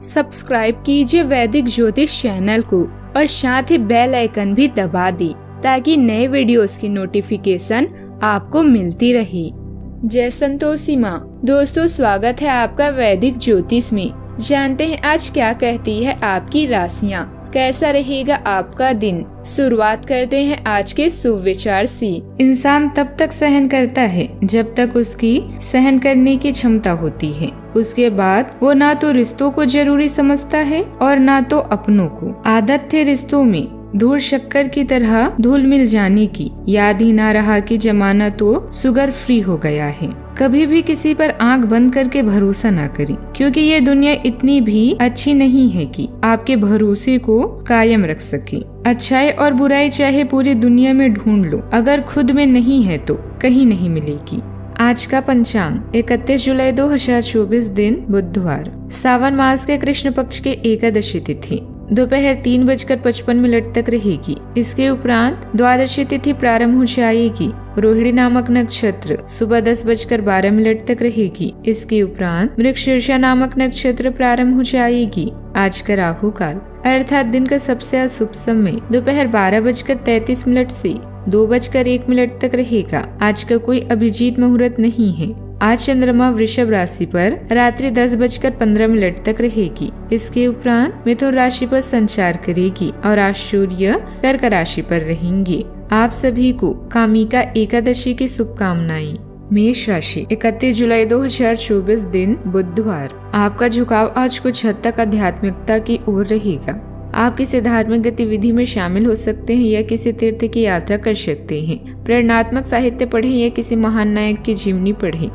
Subscribe कीजिए वैदिक ज्योतिष चैनल को और साथ ही बेल आइकन भी दबा दी ताकि नए वीडियोस की नोटिफिकेशन आपको मिलती रहे। जय संतोषी माँ। दोस्तों, स्वागत है आपका वैदिक ज्योतिष में। जानते हैं आज क्या कहती है आपकी राशियाँ, कैसा रहेगा आपका दिन। शुरुआत करते हैं आज के सुविचार से। इंसान तब तक सहन करता है जब तक उसकी सहन करने की क्षमता होती है। उसके बाद वो ना तो रिश्तों को जरूरी समझता है और ना तो अपनों को। आदत थे रिश्तों में धूल शक्कर की तरह धूल मिल जाने की। याद ही ना रहा कि जमाना तो शुगर फ्री हो गया है। कभी भी किसी पर आंख बंद करके भरोसा ना करें, क्योंकि ये दुनिया इतनी भी अच्छी नहीं है कि आपके भरोसे को कायम रख सके। अच्छाई और बुराई चाहे पूरी दुनिया में ढूंढ लो, अगर खुद में नहीं है तो कहीं नहीं मिलेगी। आज का पंचांग 31 जुलाई 2024 दिन बुधवार, सावन मास के कृष्ण पक्ष के एकादशी तिथि दोपहर 3:55 तक रहेगी। इसके उपरांत द्वादशी तिथि प्रारंभ हो जाएगी। रोहिणी नामक नक्षत्र सुबह 10:12 तक रहेगी। इसके उपरांत मृगशीर्षा नामक नक्षत्र प्रारंभ हो जाएगी। आज का राहु काल अर्थात दिन का सबसे अशुभ समय दोपहर 12:33 से 2:01 तक रहेगा। आज का कोई अभिजीत मुहूर्त नहीं है। आज चंद्रमा वृषभ राशि पर रात्रि 10:15 तक रहेगी। इसके उपरांत मिथुन राशि पर संचार करेगी और आज सूर्य कर्क राशि पर रहेंगे। आप सभी को कामिका एकादशी की शुभकामनाएं। मेष राशि 31 जुलाई 2024 दिन बुधवार, आपका झुकाव आज कुछ हद तक आध्यात्मिकता की ओर रहेगा। आप किसी धार्मिक गतिविधि में शामिल हो सकते हैं या किसी तीर्थ की यात्रा कर सकते हैं। प्रेरणात्मक साहित्य पढ़ें या किसी महान नायक की जीवनी पढ़ें।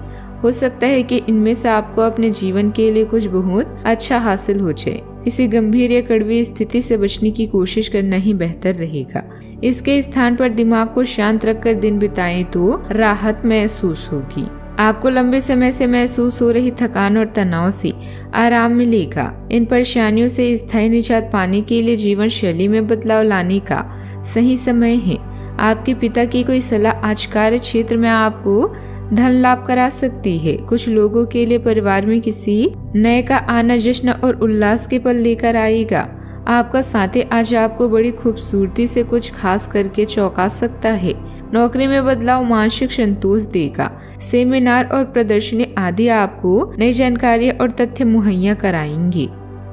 हो सकता है कि इनमें से आपको अपने जीवन के लिए कुछ बहुत अच्छा हासिल हो जाए। किसी गंभीर या कड़वी स्थिति से बचने की कोशिश करना ही बेहतर रहेगा। इसके स्थान पर दिमाग को शांत रखकर दिन बिताएं तो राहत महसूस होगी। आपको लंबे समय से महसूस हो रही थकान और तनाव से आराम मिलेगा। इन परेशानियों से स्थायी निजात पाने के लिए जीवन शैली में बदलाव लाने का सही समय है। आपके पिता की कोई सलाह आज कार्य क्षेत्र में आपको धन लाभ करा सकती है। कुछ लोगों के लिए परिवार में किसी नए का आना जश्न और उल्लास के पल लेकर आएगा। आपका साथी आज आपको बड़ी खूबसूरती से कुछ खास करके चौंका सकता है। नौकरी में बदलाव मानसिक संतोष देगा। सेमिनार और प्रदर्शनी आदि आपको नई जानकारी और तथ्य मुहैया कराएंगे।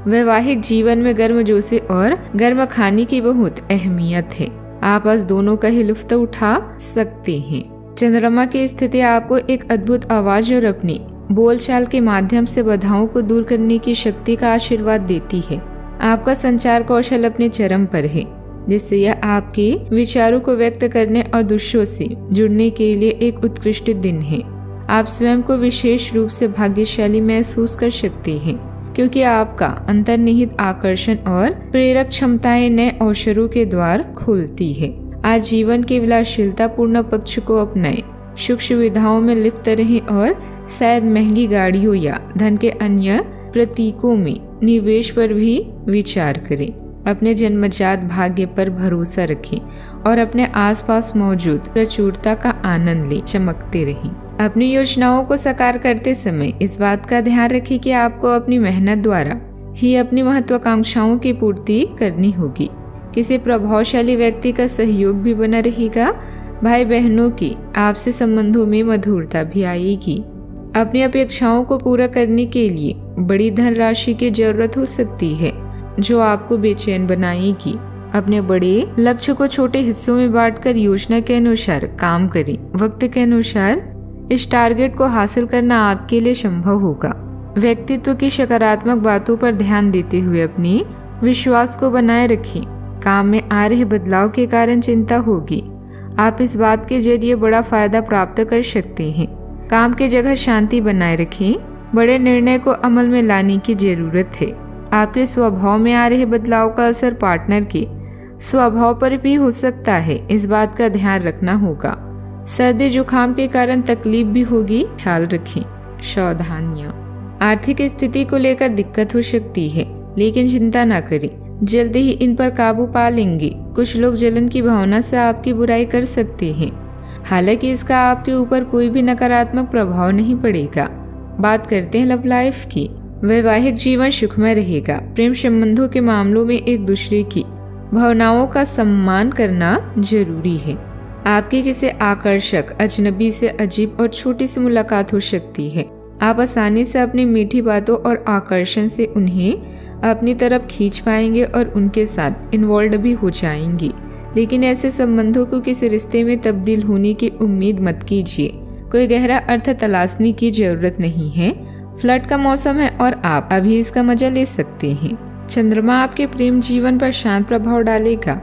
वैवाहिक जीवन में गर्मजोशी और गर्म खाने की बहुत अहमियत है। आप आज दोनों का ही लुत्फ उठा सकते हैं। चंद्रमा की स्थिति आपको एक अद्भुत आवाज और अपनी बोलचाल के माध्यम से बाधाओं को दूर करने की शक्ति का आशीर्वाद देती है। आपका संचार कौशल अपने चरम पर है, जिससे यह आपके विचारों को व्यक्त करने और दूसरों से जुड़ने के लिए एक उत्कृष्ट दिन है। आप स्वयं को विशेष रूप से भाग्यशाली महसूस कर सकते हैं, क्योंकि आपका अंतर्निहित आकर्षण और प्रेरक क्षमताएं नए अवसरों के द्वार खोलती है। आज जीवन के विलासशीलता पूर्ण पक्ष को अपनाएं। सुख सुविधाओं में लिप्त रहें और शायद महंगी गाड़ियों या धन के अन्य प्रतीकों में निवेश पर भी विचार करें। अपने जन्मजात भाग्य पर भरोसा रखें और अपने आसपास मौजूद प्रचुरता का आनंद लें। चमकते रहें। अपनी योजनाओं को साकार करते समय इस बात का ध्यान रखें कि आपको अपनी मेहनत द्वारा ही अपनी महत्वाकांक्षाओं की पूर्ति करनी होगी। किसी प्रभावशाली व्यक्ति का सहयोग भी बना रहेगा। भाई बहनों की आपसे संबंधों में मधुरता भी आएगी। अपनी अपेक्षाओं को पूरा करने के लिए बड़ी धनराशि की जरूरत हो सकती है, जो आपको बेचैन बनाएगी। अपने बड़े लक्ष्य को छोटे हिस्सों में बांटकर योजना के अनुसार काम करें। वक्त के अनुसार इस टारगेट को हासिल करना आपके लिए संभव होगा। व्यक्तित्व की सकारात्मक बातों पर ध्यान देते हुए अपने विश्वास को बनाए रखें। काम में आ रहे बदलाव के कारण चिंता होगी। आप इस बात के जरिए बड़ा फायदा प्राप्त कर सकते हैं। काम की जगह शांति बनाए रखें। बड़े निर्णय को अमल में लाने की जरूरत है। आपके स्वभाव में आ रहे बदलाव का असर पार्टनर के स्वभाव पर भी हो सकता है। इस बात का ध्यान रखना होगा। सर्दी जुकाम के कारण तकलीफ भी होगी, ख्याल रखें। सावधानियां। आर्थिक स्थिति को लेकर दिक्कत हो सकती है, लेकिन चिंता न करें, जल्दी ही इन पर काबू पा लेंगे। कुछ लोग जलन की भावना से आपकी बुराई कर सकते हैं, हालांकि इसका आपके ऊपर कोई भी नकारात्मक प्रभाव नहीं पड़ेगा। बात करते हैं लव लाइफ की। वैवाहिक जीवन सुखमय रहेगा। प्रेम संबंधों के मामलों में एक दूसरे की भावनाओं का सम्मान करना जरूरी है। आपकी किसी आकर्षक अजनबी से अजीब और छोटी सी मुलाकात हो सकती है। आप आसानी से अपनी मीठी बातों और आकर्षण से उन्हें अपनी तरफ खींच पाएंगे और उनके साथ इन्वॉल्व भी हो जाएंगी। लेकिन ऐसे संबंधों को किसी रिश्ते में तब्दील होने की उम्मीद मत कीजिए। कोई गहरा अर्थ तलाशने की जरूरत नहीं है। फ्लर्ट का मौसम है और आप अभी इसका मजा ले सकते हैं। चंद्रमा आपके प्रेम जीवन पर शांत प्रभाव डालेगा।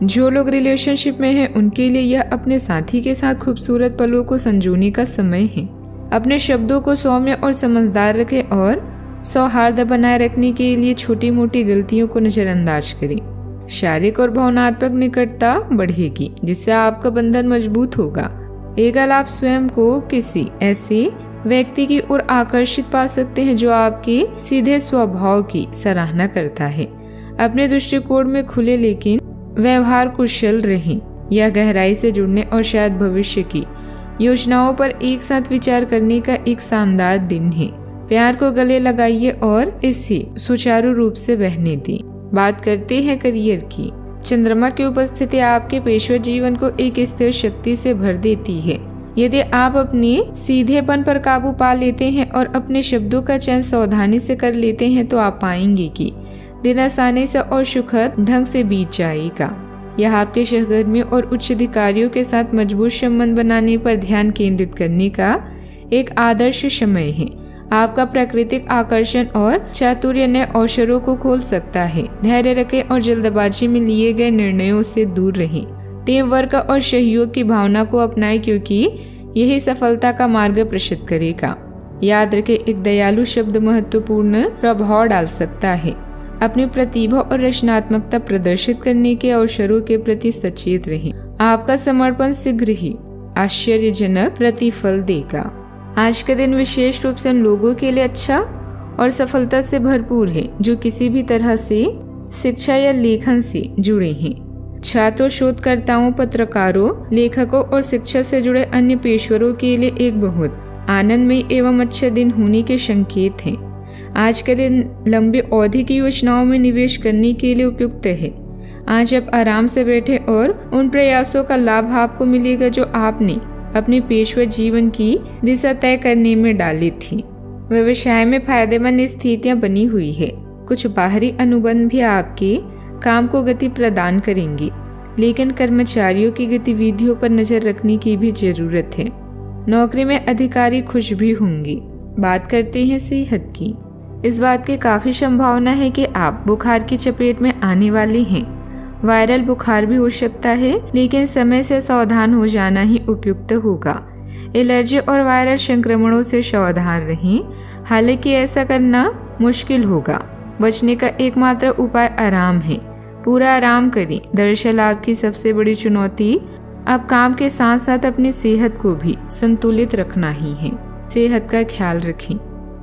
जो लोग रिलेशनशिप में हैं उनके लिए यह अपने साथी के साथ खूबसूरत पलों को संजोने का समय है। अपने शब्दों को सौम्य और समझदार रखें और सौहार्द बनाए रखने के लिए छोटी मोटी गलतियों को नजरअंदाज करें। शारीरिक और भावनात्मक निकटता बढ़ेगी जिससे आपका बंधन मजबूत होगा। एक आप स्वयं को किसी ऐसे व्यक्ति की ओर आकर्षित पा सकते हैं जो आपके सीधे स्वभाव की सराहना करता है। अपने दृष्टिकोण में खुले लेकिन व्यवहार कुशल रहें। यह गहराई से जुड़ने और शायद भविष्य की योजनाओं पर एक साथ विचार करने का एक शानदार दिन है। प्यार को गले लगाइए और इसे सुचारू रूप से बहने दें। बात करते हैं करियर की। चंद्रमा की उपस्थिति आपके पेशेवर जीवन को एक स्थिर शक्ति से भर देती है। यदि आप अपने सीधेपन पर काबू पा लेते हैं और अपने शब्दों का चयन सावधानी से कर लेते हैं तो आप पाएंगे कि दिन आसानी से और सुखद ढंग से बीत जाएगा। यह आपके सहकर्मियों और उच्च अधिकारियों के साथ मजबूत संबंध बनाने पर ध्यान केंद्रित करने का एक आदर्श समय है। आपका प्राकृतिक आकर्षण और चातुर्य नए अवसरों को खोल सकता है। धैर्य रखें और जल्दबाजी में लिए गए निर्णयों से दूर रहें। टीम वर्क और सहयोग की भावना को अपनाएं क्योंकि यही सफलता का मार्ग प्रशस्त करेगा। याद रखें, एक दयालु शब्द महत्वपूर्ण प्रभाव डाल सकता है। अपनी प्रतिभा और रचनात्मकता प्रदर्शित करने के अवसरों के प्रति सचेत रहें। आपका समर्पण शीघ्र ही आश्चर्यजनक प्रतिफल देगा। आज का दिन विशेष रूप से उन लोगों के लिए अच्छा और सफलता से भरपूर है जो किसी भी तरह से शिक्षा या लेखन से जुड़े हैं। छात्रों, शोधकर्ताओं, पत्रकारों, लेखकों और शिक्षा से जुड़े अन्य पेशेवरों के लिए एक बहुत आनंदमय एवं अच्छा दिन होने के संकेत हैं। आज का दिन लंबी अवधि की योजनाओं में निवेश करने के लिए उपयुक्त है। आज आप आराम से बैठे और उन प्रयासों का लाभ आपको मिलेगा जो आपने अपने पेशेवर जीवन की दिशा तय करने में डाली थी। व्यवसाय में फायदेमंद स्थितियां बनी हुई है। कुछ बाहरी अनुबंध भी आपके काम को गति प्रदान करेंगी, लेकिन कर्मचारियों की गतिविधियों पर नजर रखने की भी जरूरत है। नौकरी में अधिकारी खुश भी होंगे। बात करते हैं सेहत की। इस बात की काफी संभावना है कि आप बुखार की चपेट में आने वाले हैं। वायरल बुखार भी हो सकता है, लेकिन समय से सावधान हो जाना ही उपयुक्त होगा। एलर्जी और वायरल संक्रमणों से सावधान रहें, हालांकि ऐसा करना मुश्किल होगा। बचने का एकमात्र उपाय आराम है। पूरा आराम करें। दरअसल आपकी सबसे बड़ी चुनौती अब काम के साथ साथ अपनी सेहत को भी संतुलित रखना ही है। सेहत का ख्याल रखें।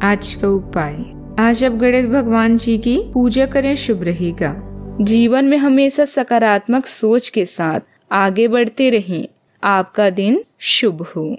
आज का उपाय, आज आप गणेश भगवान जी की पूजा करें, शुभ रहेगा। जीवन में हमेशा सकारात्मक सोच के साथ आगे बढ़ते रहें। आपका दिन शुभ हो।